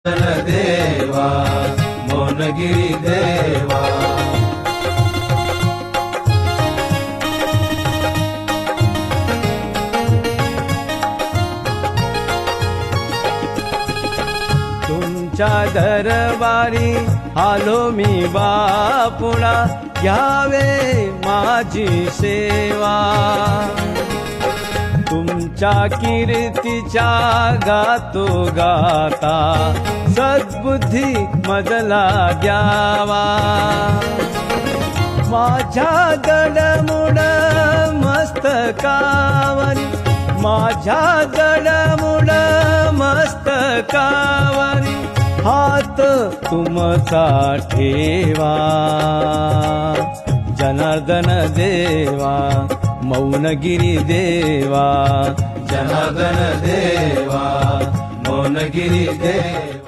देवा मौनगिरी देवा। तुमच्या दरबारी आलो मी बापुळा, घ्यावे माझी सेवा। तुमच्या कीर्तीच्या गातो गाता, सद्बुद्धी मजला द्यावा। माझ्या जडमुड मस्तकावरी, माझ्या जडमुड मस्तकावरी, हात तुमचा ठेवा। जनार्दन देवा मौनगिरी देवा, जनार्दन देवा मौनगिरी देवा।